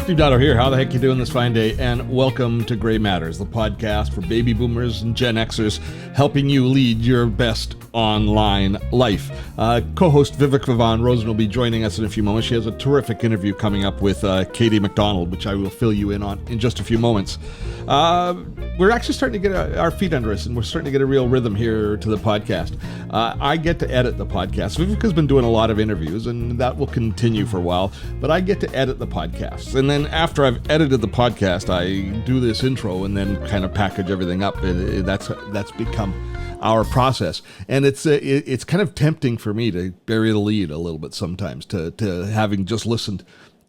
Steve Dotto here. How the heck you doing this fine day? And welcome to Gray Matters, the podcast for baby boomers and Gen Xers, helping you lead your best online life. Co-host Vivek Vivan Rosen will be joining us in a few moments. She has a terrific interview coming up with Katie McDonald, which I will fill you in on in just a few moments. We're actually starting to get our feet under us, and we're starting to get a real rhythm here to the podcast. I get to edit the podcast. Vivek has been doing a lot of interviews, and that will continue for a while, but I get to edit the podcasts. And then after I've edited the podcast, I do this intro and then kind of package everything up. That's become our process. And it's kind of tempting for me to bury the lead a little bit sometimes, to having just listened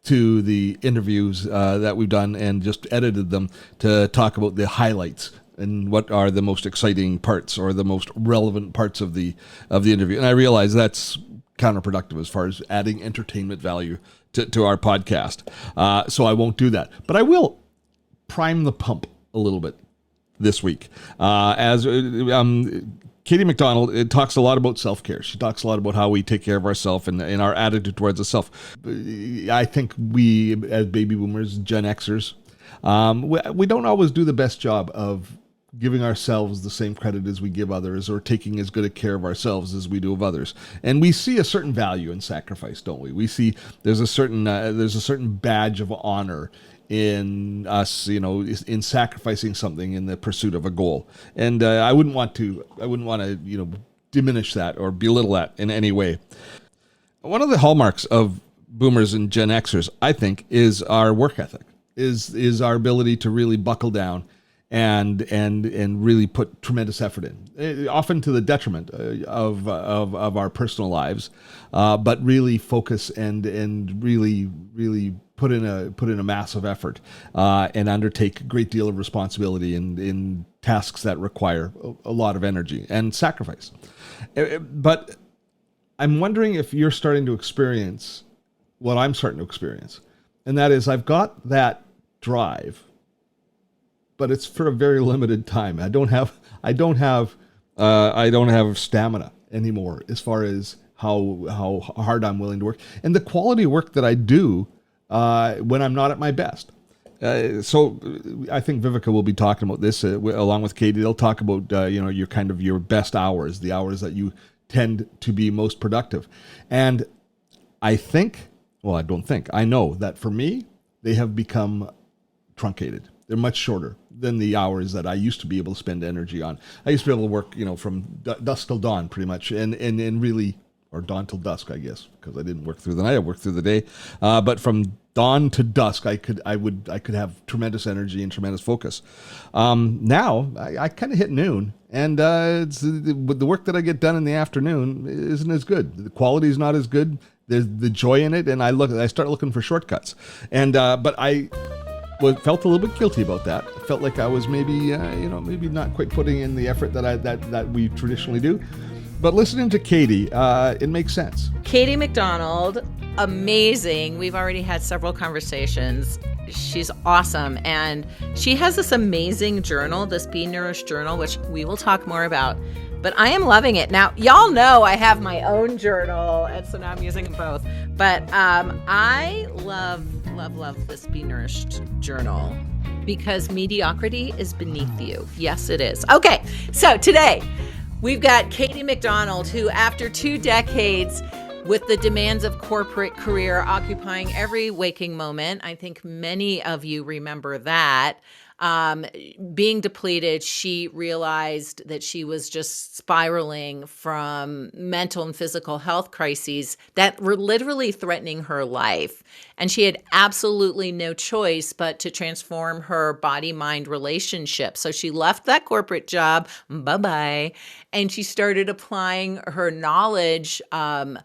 to the interviews that we've done and just edited them to talk about the highlights and what are the most exciting parts or the most relevant parts of the interview. And I realize that's counterproductive as far as adding entertainment value to our podcast. So I won't do that. But I will prime the pump a little bit this week. Katie McDonald talks a lot about self-care. She talks a lot about how we take care of ourselves and our attitude towards ourselves. I think we, as baby boomers, Gen Xers, we don't always do the best job of giving ourselves the same credit as we give others, or taking as good a care of ourselves as we do of others. And we see a certain value in sacrifice, don't we? We see there's a certain badge of honor in us, in sacrificing something in the pursuit of a goal. And I wouldn't want to, diminish that or belittle that in any way. One of the hallmarks of boomers and Gen Xers, I think, is our work ethic, is our ability to really buckle down and really put tremendous effort in, often to the detriment of our personal lives, but really focus and really put in a massive effort and undertake a great deal of responsibility in tasks that require a lot of energy and sacrifice. But I'm wondering if you're starting to experience what I'm starting to experience, and that is I've got that drive, but it's for a very limited time. I don't have stamina anymore as far as how hard I'm willing to work and the quality of work that I do when I'm not at my best. So I think Vivica will be talking about this along with Katie. They'll talk about your best hours, the hours that you tend to be most productive. And I know that for me, they have become truncated. They're much shorter than the hours that I used to be able to spend energy on. I used to be able to work, from dusk till dawn pretty much, and really, or dawn till dusk, I guess, because I didn't work through the night, I worked through the day. But from dawn to dusk, I could have tremendous energy and tremendous focus. Now I kind of hit noon, and the work that I get done in the afternoon isn't as good. The quality is not as good. There's the joy in it, and I start looking for shortcuts. And but I felt a little bit guilty about that. I felt like I was maybe not quite putting in the effort that we traditionally do. But listening to Katie, it makes sense. Katie McDonald, amazing. We've already had several conversations. She's awesome. And she has this amazing journal, this Be Nourished Journal, which we will talk more about. But I am loving it. Now, y'all know I have my own journal, and so now I'm using them both. But I love this Be Nourished Journal because mediocrity is beneath you. Yes, it is. Okay, so today we've got Katie McDonald, who after 2 decades with the demands of corporate career occupying every waking moment, I think many of you remember that, being depleted, she realized that she was just spiraling from mental and physical health crises that were literally threatening her life. And she had absolutely no choice but to transform her body-mind relationship. So she left that corporate job, bye-bye, and she started applying her knowledge of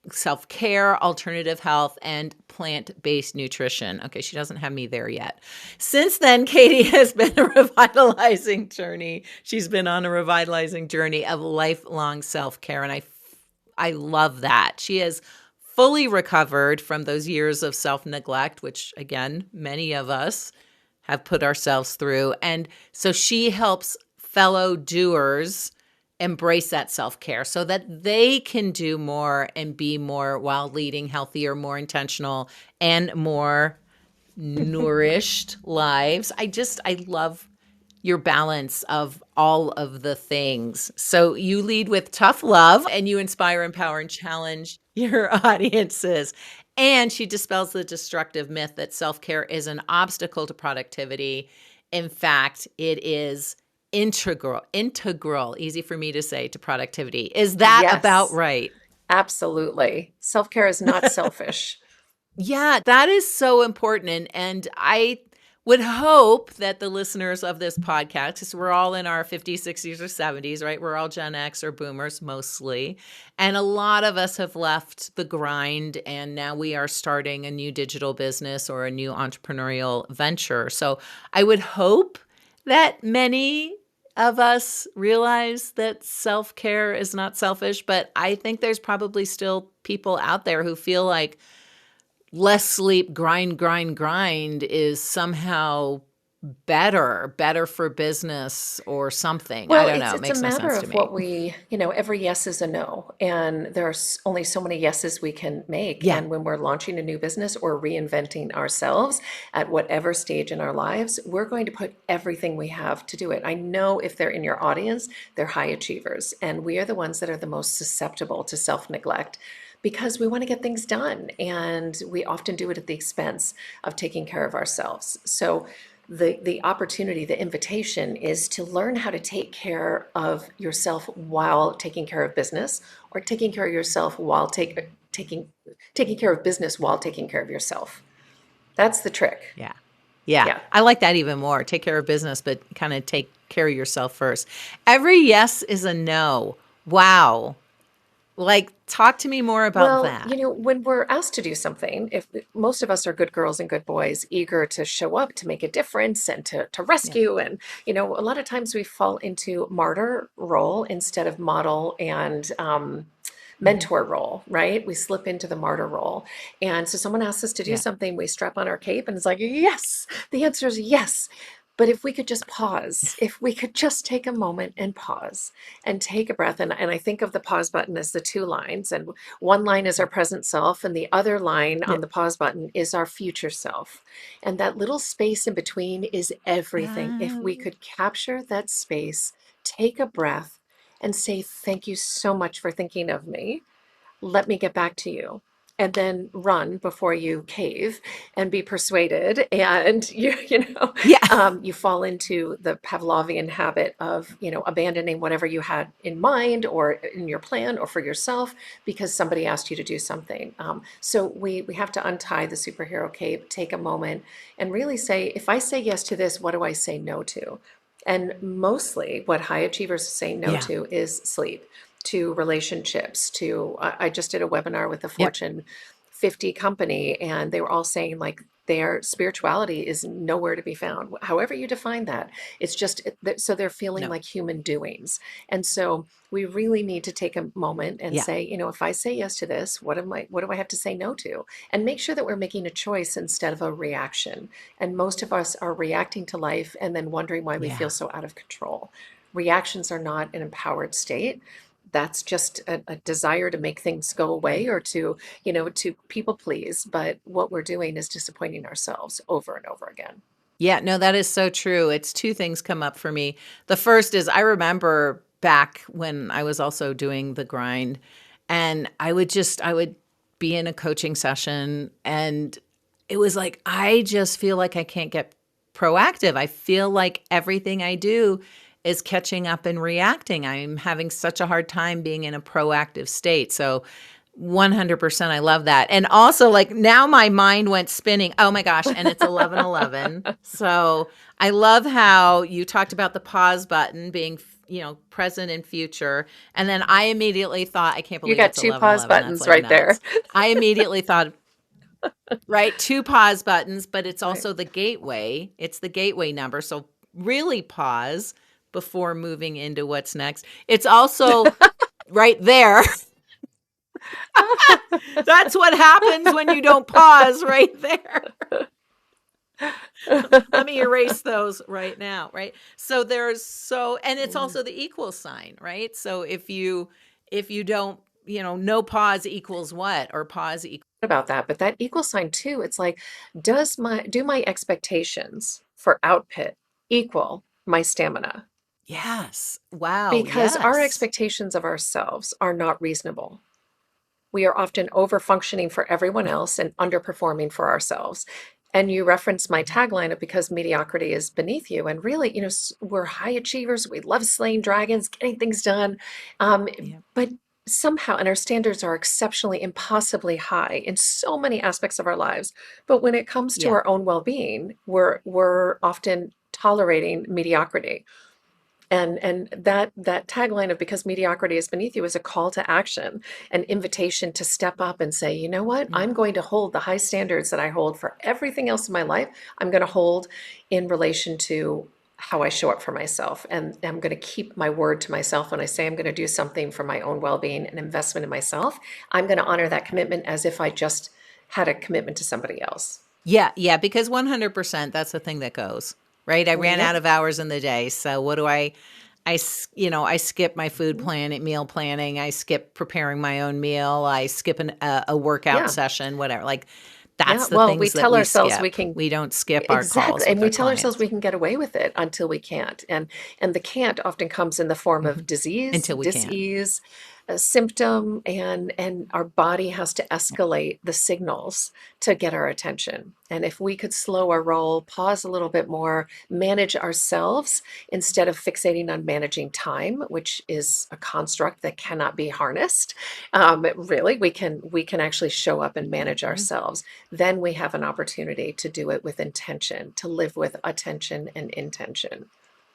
self-care, alternative health, and plant-based nutrition. Okay, she doesn't have me there yet. Since then, Katie has been a revitalizing journey. She's been on a revitalizing journey of lifelong self-care, and I love that. She has fully recovered from those years of self-neglect, which, again, many of us have put ourselves through. And so she helps fellow doers embrace that self-care so that they can do more and be more while leading healthier, more intentional, and more nourished lives. I love your balance of all of the things. So you lead with tough love and you inspire, empower, and challenge your audiences. And she dispels the destructive myth that self-care is an obstacle to productivity. In fact, it is integral, easy for me to say, to productivity. Is that about Yes, right? absolutely. Self-care is not selfish. Yeah, that is so important. And I would hope that the listeners of this podcast, because we're all in our 50s, 60s, or 70s, right? We're all Gen X or boomers mostly. And a lot of us have left the grind and now we are starting a new digital business or a new entrepreneurial venture. So I would hope that many of us realize that self-care is not selfish, but I think there's probably still people out there who feel like less sleep, grind is somehow better for business or something. I Well, don't it's know. It it's a makes no matter sense to of what me. every yes is a no, and there's only so many yeses we can make. Yeah. And when we're launching a new business or reinventing ourselves at whatever stage in our lives, we're going to put everything we have to do it. I know if they're in your audience, they're high achievers, and we are the ones that are the most susceptible to self-neglect because we want to get things done, and we often do it at the expense of taking care of ourselves. So the opportunity, the invitation is to learn how to take care of yourself while taking care of business, or taking care of yourself while taking care of business while taking care of yourself. That's the trick. Yeah. Yeah. Yeah. I like that even more. Take care of business, but kind of take care of yourself first. Every yes is a no. Wow. Like, talk to me more about Well, that. when we're asked to do something, if most of us are good girls and good boys, eager to show up, to make a difference and to Yeah. rescue, and a lot of times we fall into martyr role instead of model and Mhm. mentor role, right? We slip into the martyr role. And so someone asks us to do Yeah. something, we strap on our cape and it's like, yes, the answer is yes. But if we could just pause, if we could just take a moment and pause and take a breath, and I think of the pause button as the two lines, and one line is our present self, and the other line Yeah. on the pause button is our future self. And that little space in between is everything. If we Um, could capture that space, take a breath, and say, thank you so much for thinking of me. Let me get back to you. And then run before you cave and be persuaded. And yeah. you fall into the Pavlovian habit of, abandoning whatever you had in mind or in your plan or for yourself because somebody asked you to do something. So we have to untie the superhero cape, take a moment, and really say, if I say yes to this, what do I say no to? And mostly what high achievers say no Yeah. to is sleep, to relationships, to I just did a webinar with a Yep. Fortune 50 company, and they were all saying like their spirituality is nowhere to be found. However you define that, it's just so they're feeling No. like human doings. And so we really need to take a moment and Yeah. say, if I say yes to this, what do I have to say no to? And make sure that we're making a choice instead of a reaction. And most of us are reacting to life and then wondering why we feel Yeah. so out of control. Reactions are not an empowered state. That's just a desire to make things go away or to people please. But what we're doing is disappointing ourselves over and over again. Yeah, no, that is so true. It's two things come up for me. The first is I remember back when I was also doing the grind and I would be in a coaching session and it was like I just feel like I can't get proactive. I feel like everything I do is catching up and reacting. I'm having such a hard time being in a proactive state. So 100% I love that. And also like now my mind went spinning. Oh my gosh, and it's 11:11. So I love how you talked about the pause button being, present and future. And then I immediately thought, I can't You believe got it's two eleven pause eleven. That's buttons like right there. nuts. I immediately thought, right, two pause buttons, but it's Right. also the gateway. It's the gateway number. So really pause before moving into what's next. It's also right there. That's what happens when you don't pause right there. Let me erase those right now, right? So and it's also the equal sign, right? So if you don't, no pause equals what? Or pause equals about that, but that equal sign too, it's like, do my expectations for output equal my stamina? Yes. Wow. Because our Yes. expectations of ourselves are not reasonable. We are often over functioning for everyone else and underperforming for ourselves. And you referenced my tagline of because mediocrity is beneath you. And really, we're high achievers. We love slaying dragons, getting things done. Um, Yeah. but somehow, and our standards are exceptionally, impossibly high in so many aspects of our lives. But when it comes to Yeah. our own well-being, we're often tolerating mediocrity. And that tagline of because mediocrity is beneath you is a call to action, an invitation to step up and say, you know what, Yeah. I'm going to hold the high standards that I hold for everything else in my life. I'm going to hold in relation to how I show up for myself. And I'm going to keep my word to myself when I say I'm going to do something for my own well-being and investment in myself. I'm going to honor that commitment as if I just had a commitment to somebody else. Yeah. Yeah. Because 100%, that's the thing that goes, right? I ran out Yep. of hours in the day. So what do I skip my food planning, meal planning. I skip preparing my own meal. I skip a workout Yeah. session, whatever. Like Yeah. that's the Well, we things that tell we ourselves we skip. can. We don't skip our Exactly. calls And with we our tell ourselves clients we can get away with it until we can't. And the can't often comes in the form of disease, until we can't. dis-ease, a symptom, and our body has to escalate the signals to get our attention. And if we could slow our roll, pause a little bit more, manage ourselves instead of fixating on managing time, which is a construct that cannot be harnessed. Really, we can actually show up and manage ourselves. Then we have an opportunity to do it with intention, to live with attention and intention.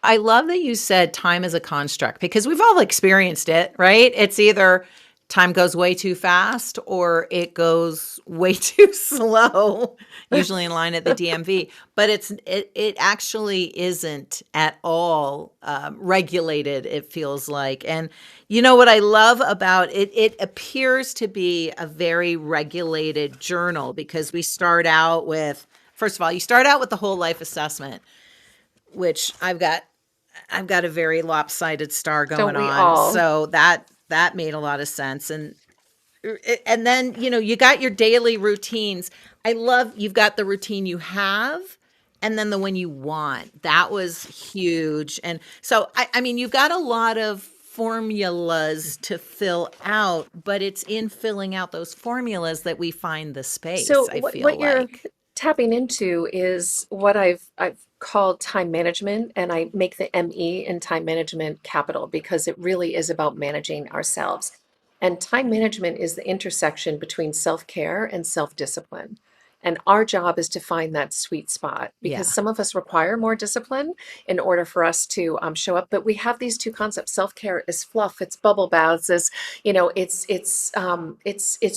I love that you said time is a construct because we've all experienced it, right? It's either time goes way too fast or it goes way too slow, usually in line at the DMV. But it actually isn't at all regulated, it feels like. And you know what I love about it? It appears to be a very regulated journal because we start out with, first of all, you start out with the whole life assessment, which I've got a very lopsided star Don't going we on. all? So that made a lot of sense. And then, you got your daily routines. I love you've got the routine you have and then the one you want. That was huge. And so I mean, you've got a lot of formulas to fill out, but it's in filling out those formulas that we find the space, So I what feel you're like. tapping into is what I've called time management, and I make the ME in time management capital because it really is about managing ourselves. And time management is the intersection between self-care and self-discipline. And our job is to find that sweet spot because Yeah. some of us require more discipline in order for us to show up. But we have these two concepts. Self-care is fluff, it's bubble baths, it's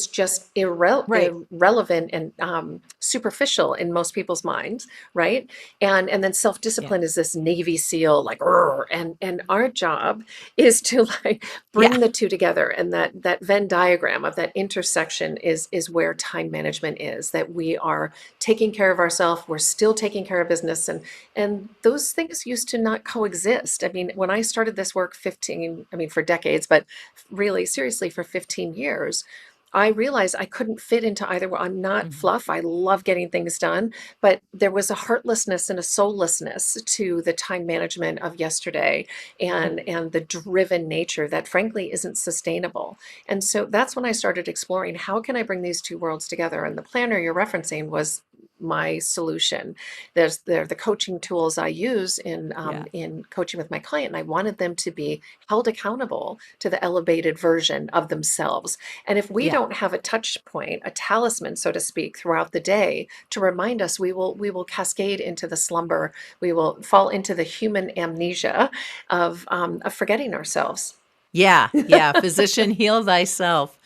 just Right. irrelevant and superficial in most people's minds, right? And then Yeah. self-discipline is this Navy SEAL like "Rrr," and our job is to like Yeah. bring the two together, and that Venn diagram of that intersection is where time management is, that we are taking care of ourselves, we're still taking care of business, and those things used to not coexist. I mean, when I started this work 15, I mean for decades, but really seriously for 15 years, I realized I couldn't fit into either one. I'm not Mhm. fluff. I love getting things done, but there was a heartlessness and a soullessness to the time management of yesterday and the driven nature that frankly isn't sustainable. And so that's when I started exploring how can I bring these two worlds together? And the planner you're referencing was my solution. There are the coaching tools I use Yeah. in coaching with my client, and I wanted them to be held accountable to the elevated version of themselves. And if we Yeah. don't have a touch point, a talisman, so to speak, throughout the day to remind us, we will cascade into the slumber. We will fall into the human amnesia of forgetting ourselves. Yeah, yeah. Physician, heal thyself.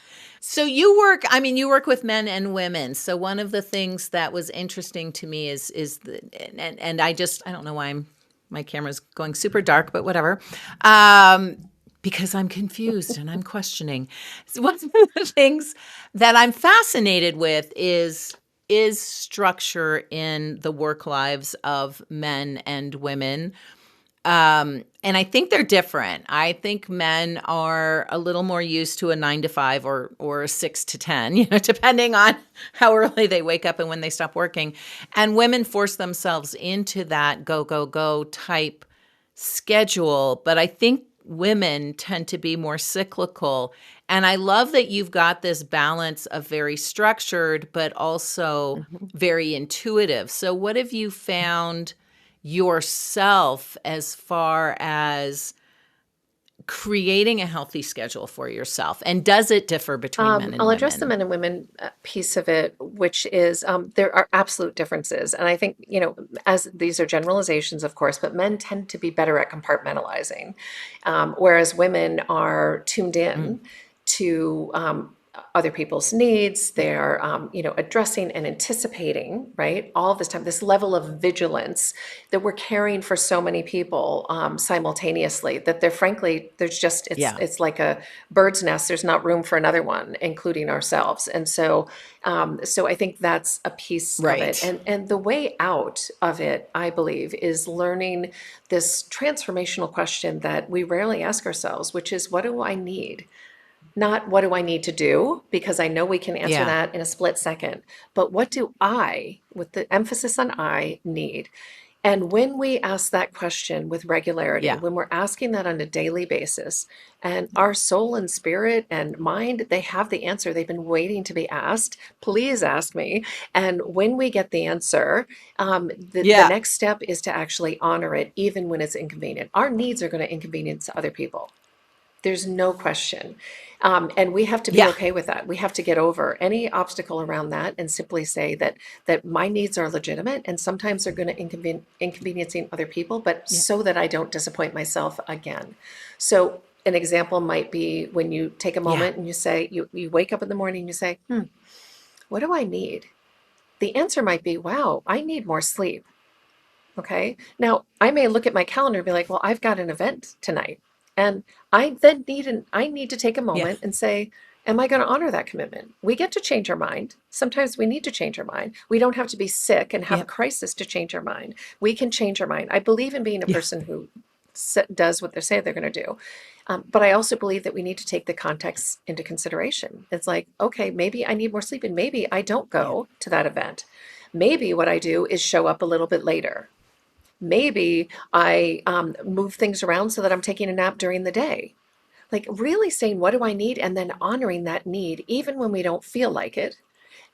So you work with men and women. So one of the things that was interesting to me is and I don't know why my camera's going super dark, but whatever. Because I'm confused and I'm questioning. So one of the things that I'm fascinated with is structure in the work lives of men and women. And I think they're different. I think men are a little more used to a 9 to 5 or a 6 to 10, depending on how early they wake up and when they stop working. And women force themselves into that go, go, go type schedule. But I think women tend to be more cyclical. And I love that you've got this balance of very structured, but also very intuitive. So what have you found yourself as far as creating a healthy schedule for yourself? And does it differ between men and I'll women? address the men and women piece of it, which is there are absolute differences. And I think, as these are generalizations, of course, but men tend to be better at compartmentalizing, whereas women are tuned in to other people's needs. They're, addressing and anticipating, right? All this time, this level of vigilance that we're carrying for so many people simultaneously that Yeah. it's like a bird's nest. There's not room for another one, including ourselves. And so I think that's a piece of it. Right. And the way out of it, I believe, is learning this transformational question that we rarely ask ourselves, which is, what do I need? Not what do I need to do, because I know we can answer Yeah. that in a split second, but what do I, with the emphasis on I, need? And when we ask that question with regularity, Yeah. when we're asking that on a daily basis, and our soul and spirit and mind, they have the answer. They've been waiting to be asked. Please ask me. And when we get the answer, the next step is to actually honor it, even when it's inconvenient. Our needs are going to inconvenience other people. There's no question. And we have to be Yeah. okay with that. We have to get over any obstacle around that and simply say that my needs are legitimate, and sometimes they're going to inconveniencing other people, but so that I don't disappoint myself again. So an example might be when you take a moment and you say, you wake up in the morning and you say, what do I need? The answer might be, wow, I need more sleep. Okay. Now I may look at my calendar and be like, well, I've got an event tonight. And I need to take a Yeah. moment and say, am I going to honor that commitment? We get to change our mind. Sometimes we need to change our mind. We don't have to be sick and have a crisis to change our mind. We can change our mind. I believe in being a person who does what they say they're going to do. But I also believe that we need to take the context into consideration. It's like, okay, maybe I need more sleep, and maybe I don't go to that event. Maybe what I do is show up a little bit later. Maybe I move things around so that I'm taking a nap during the day. Like really saying, what do I need? And then honoring that need, even when we don't feel like it.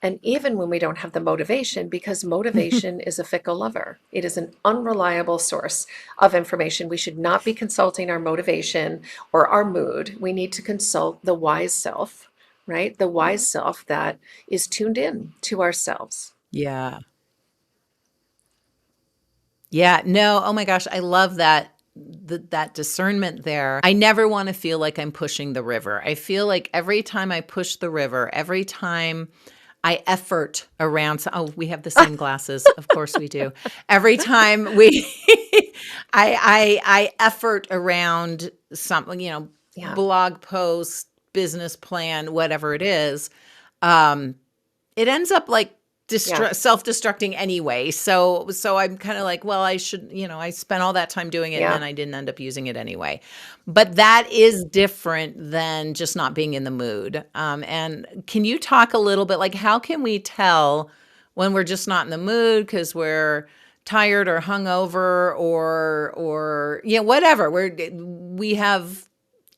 And even when we don't have the motivation, because motivation is a fickle lover. It is an unreliable source of information. We should not be consulting our motivation or our mood. We need to consult the wise self, right? The wise self that is tuned in to ourselves. Yeah. Yeah. No. Oh my gosh. I love that. That discernment there. I never want to feel like I'm pushing the river. I feel like every time I push the river, every time I effort around, we have the same glasses. Of course we do. Every time I effort around something, blog post, business plan, whatever it is, it ends up like self-destructing anyway. So I'm kind of like, well, I should, I spent all that time doing it and then I didn't end up using it anyway. But that is different than just not being in the mood. And can you talk a little bit, like, how can we tell when we're just not in the mood because we're tired or hungover or whatever, we have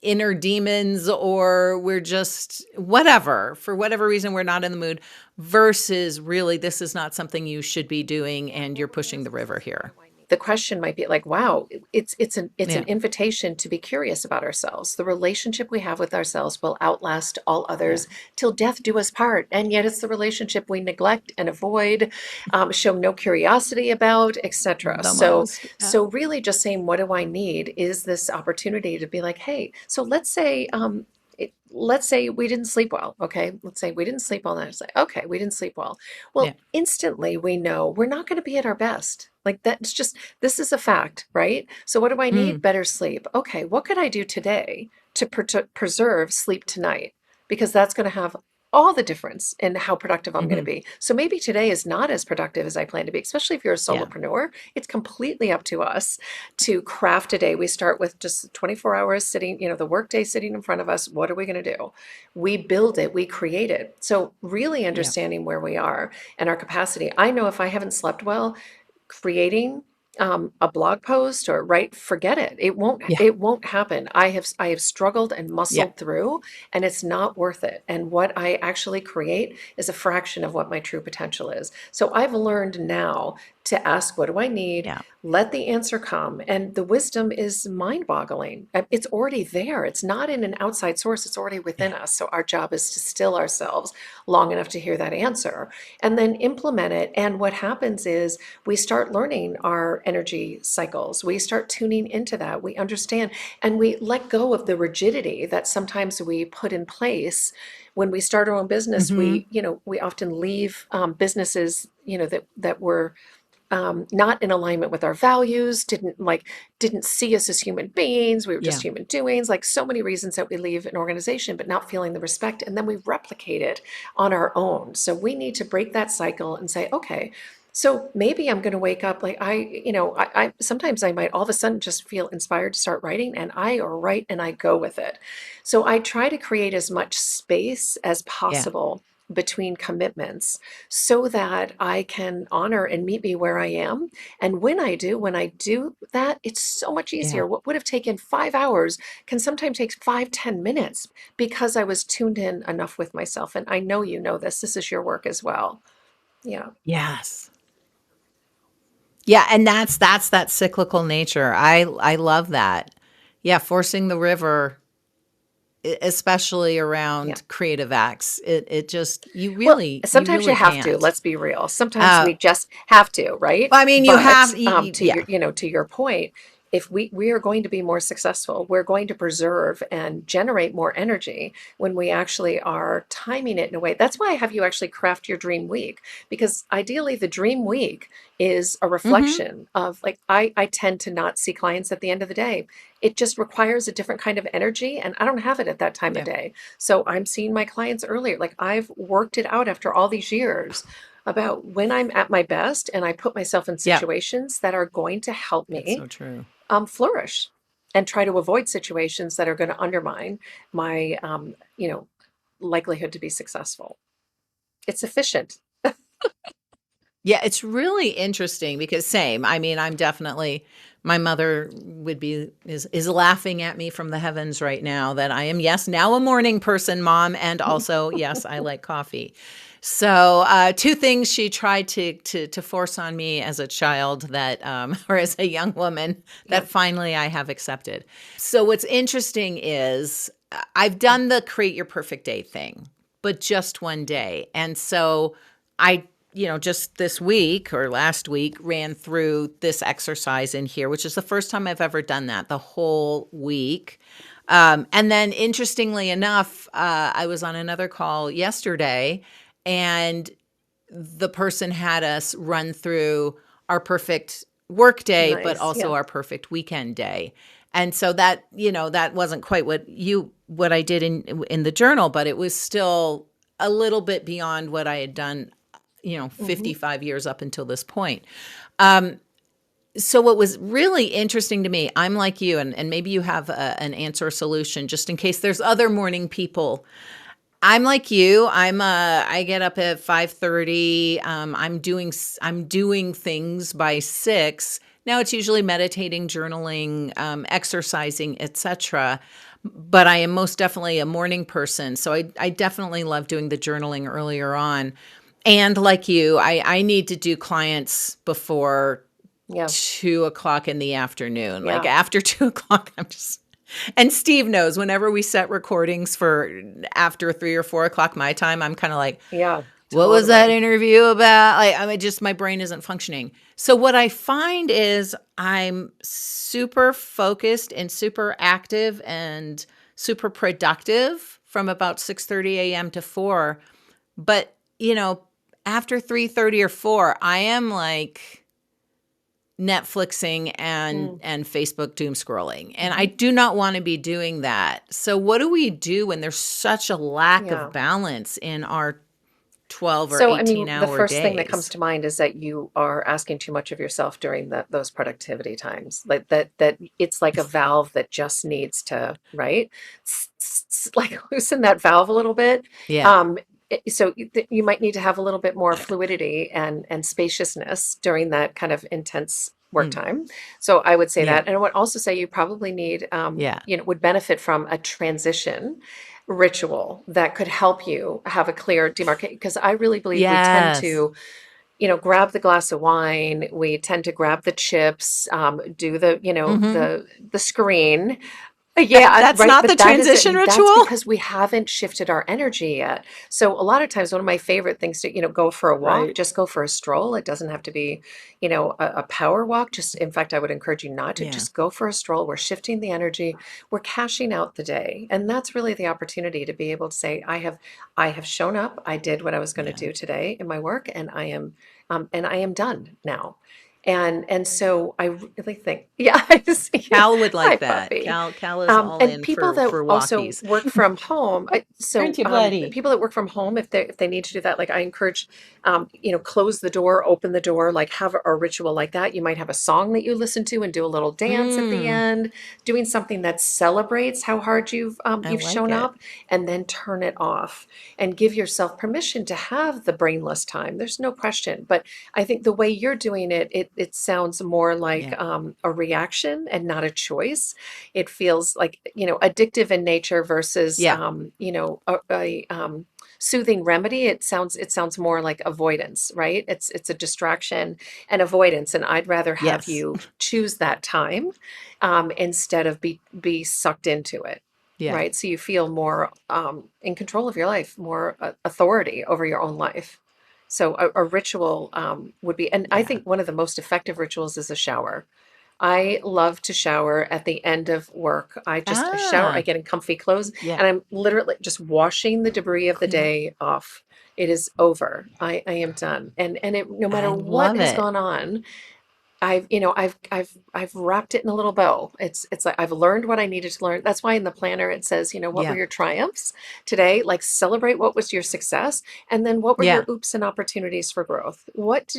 inner demons, or we're just whatever, for whatever reason, we're not in the mood, versus really this is not something you should be doing and you're pushing the river here? The question might be like, wow, it's an invitation to be curious about ourselves. The relationship we have with ourselves will outlast all others till death do us part. And yet it's the relationship we neglect and avoid, show no curiosity about, etc. So really just saying, what do I need, is this opportunity to be like, hey, so let's say we didn't sleep well. Okay. Let's say we didn't sleep all night. It's like, okay, we didn't sleep well. Well, instantly we know we're not going to be at our best. Like this is a fact, right? So what do I need? Better sleep. Okay. What could I do today to preserve sleep tonight? Because that's going to have all the difference in how productive I'm going to Hmm. be. So maybe today is not as productive as I plan to be, especially if you're a Yeah. solopreneur. It's completely up to us to craft a day. We start with just 24 hours sitting, the workday sitting in front of us. What are we going to do? We build it, we create it. So really Yeah. understanding where we are and our capacity. I know if I haven't slept well, creating a blog post or forget it. Yeah. It won't happen. I have struggled and Yeah. muscled through, and it's not worth it. And what I actually create is a fraction of what my true potential is. So I've learned now to ask, what do I need? Yeah. Let the answer come. And the wisdom is mind-boggling. It's already there. It's not in an outside source. It's already within Yeah. us. So our job is to still ourselves long enough to hear that answer and then implement it. And what happens is we start learning our energy cycles. We start tuning into that. We understand and we let go of the rigidity that sometimes we put in place when we start our own business. Hmm. We often leave businesses, that were not in alignment with our values, didn't see us as human beings. We were just Yeah. human doings, like so many reasons that we leave an organization, but not feeling the respect. And then we replicate it on our own. So we need to break that cycle and say, okay, so maybe I'm going to wake up like I sometimes I might all of a sudden just feel inspired to start writing and I write and I go with it. So I try to create as much space as Yeah. possible between commitments so that I can honor and meet me where I am. And when I do that, it's so much Yeah. easier. What would have taken 5 hours can sometimes take 5, 10 minutes because I was tuned in enough with myself. And I know you know this. This is your work as well. Yeah. Yes. Yeah, and that's that cyclical nature. I love that. Yeah, forcing the river, especially Yeah. around creative acts. It just Well, you sometimes you really have to, can't. let's be real. Sometimes Uh we just have to, right? I mean, you have But yeah. to your point, if we are going to be more successful, we're going to preserve and generate more energy when we actually are timing it in a way. That's why I have you actually craft your dream week, because ideally the dream week is a Mhm. reflection of like I tend to not see clients at the end of the day. It just requires a different kind of energy, and I don't have it at that time of Yeah. day. So I'm seeing my clients earlier. Like I've worked it out after all these years about when I'm at my best and I put myself in Yeah. situations that are going to help It's me so true. flourish and try to avoid situations that are going to undermine my, likelihood to be successful. It's efficient. Yeah, it's really interesting because same. I mean, I'm definitely my mother would be is laughing at me from the heavens right now that I am, yes, now a morning person, mom, and also yes, I like coffee. So two things she tried to force on me as a child that or as a young woman Yeah. that finally I have accepted. So what's interesting is I've done the create your perfect day thing, but just one day. And so I just this week or last week ran through this exercise in here, which is the first time I've ever done that the whole week. And then interestingly enough, I was on another call yesterday and the person had us run through our perfect work day, but Nice. also Yeah. our perfect weekend day. And so that, that wasn't quite what I did in the journal, but it was still a little bit beyond what I had done, Hmm. 55 years up until this point. So what was really interesting to me, I'm like you, and maybe you have an answer or solution just in case there's other morning people. I'm like you. I get up at 5:30. I'm doing things by 6. Now it's usually meditating, journaling, exercising, etc. But I am most definitely a morning person. So I definitely love doing the journaling earlier on. And like you, I need to do clients before Yeah. 2 o'clock in the afternoon. Like Yeah. after 2 o'clock, I'm just and Steve knows whenever we set recordings for after 3 or 4 o'clock my time, I'm kind of like, Yeah. what was that Totally. interview about? Like, I mean, just my brain isn't functioning. So what I find is I'm super focused and super active and super productive from about 6:30 a.m. to 4. But, after 3:30 or 4, I am like Netflixing and Facebook doom scrolling. And I do not want to be doing that. So what do we do when there's such a lack of balance in our 12 or 18 hour the first thing that days? comes to mind is that you are asking too much of yourself during those productivity times. Like that it's like a valve that just needs to, right? Like loosen that valve a little bit. Yeah. So you might need to have a little bit more fluidity and spaciousness during that kind of intense work time. So I would say that. And I would also say you probably need, would benefit from a transition ritual that could help you have a clear demarcation. Because I really believe we tend to, grab the glass of wine. We tend to grab the chips, do the, the screen. Yeah, that's right. not But the that transition that's ritual. because we haven't shifted our energy yet. So a lot of times, one of my favorite things to, go for a walk, just go for a stroll. It doesn't have to be, a power walk. Just, in fact, I would encourage you not to just go for a stroll. We're shifting the energy. We're cashing out the day. And that's really the opportunity to be able to say, I have shown up. I did what I was going to do today in my work, and I am done now. And so I really think, Cal would like that. puppy. Cal is all And in people for that also walkies. work from home. Aren't you, buddy? People that work from home, if they need to do that, like I encourage, close the door, open the door, like have a ritual like that. You might have a song that you listen to and do a little dance at the end, doing something that celebrates how hard you've shown up, and then turn it off and give yourself permission to have the brainless time. There's no question, but I think the way you're doing it sounds more like a reaction and not a choice. It feels like, addictive in nature versus, a soothing remedy. It sounds more like avoidance, right? It's a distraction and avoidance. And I'd rather have you choose that time instead of be sucked into it. Yeah. Right. So you feel more in control of your life, more authority over your own life. So a ritual would be, and I think one of the most effective rituals is a shower. I love to shower at the end of work. I just shower, I get in comfy clothes, and I'm literally just washing the debris of the day off. It is over. I am done. And no matter what has gone on, I've wrapped it in a little bow. It's like I've learned what I needed to learn. That's why in the planner it says, what were your triumphs today? Like celebrate what was your success, and then what were your oops and opportunities for growth? What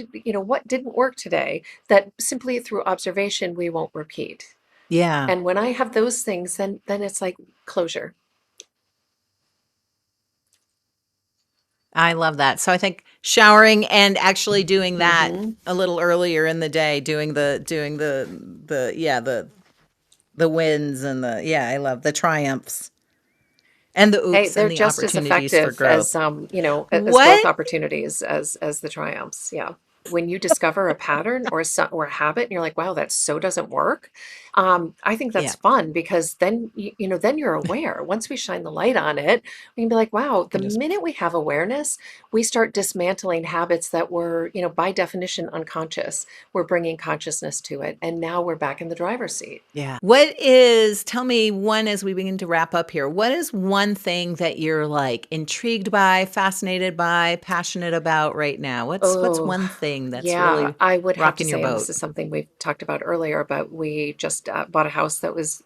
didn't work today that simply through observation we won't repeat. Yeah. And when I have those things, then it's like closure. I love that. So I think showering and actually doing that a little earlier in the day, doing the wins and I love the triumphs and the oops They're and the just as opportunities for effective growth. as as growth opportunities as the triumphs. Yeah. When you discover a pattern or a habit and you're like, wow, that so doesn't work. I think that's fun because then, then you're aware. Once we shine the light on it, we can be like, wow, the minute we have awareness, we start dismantling habits that were, by definition, unconscious. We're bringing consciousness to it. And now we're back in the driver's seat. Yeah. Tell me one as we begin to wrap up here, what is one thing that you're like intrigued by, fascinated by, passionate about right now? What's one thing that's really I would have to rocking your say, and this boat? is something we've talked about earlier, but we just bought a house that was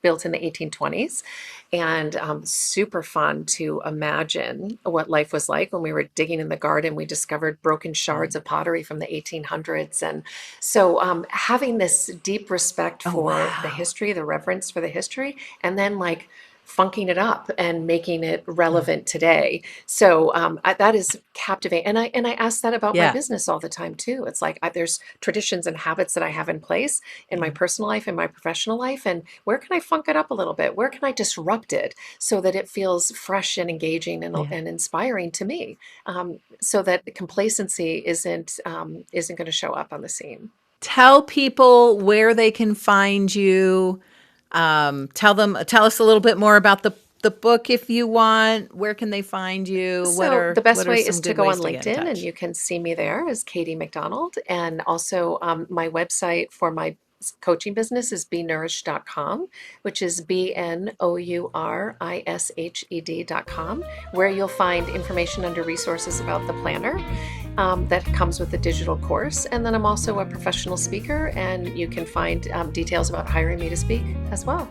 built in the 1820s, and super fun to imagine what life was like when we were digging in the garden. We discovered broken shards of pottery from the 1800s, and so having this deep respect for the history, the reverence for the history, and then like funking it up and making it relevant today. So that is captivating. And I ask that about my business all the time too. It's like there's traditions and habits that I have in place in my personal life and my professional life. And where can I funk it up a little bit? Where can I disrupt it so that it feels fresh and engaging and inspiring to me, so that complacency isn't going to show up on the scene. Tell people where they can find you. Tell us a little bit more about the book if you want. Where can they find you? So the best way is to go on to LinkedIn, and you can see me there as Katie McDonald. And also my website for my coaching business is benourished.com, which is BNOURISHED.com, where you'll find information under resources about the planner. that comes with the digital course. And then I'm also a professional speaker, and you can find details about hiring me to speak as well.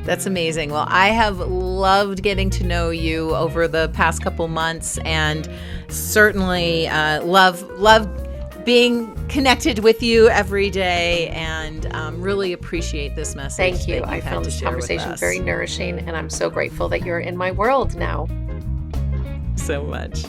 That's amazing. Well, I have loved getting to know you over the past couple months, and certainly love being connected with you every day, and really appreciate this message. Thank you. I found this conversation very nourishing, and I'm so grateful that you're in my world now. So much.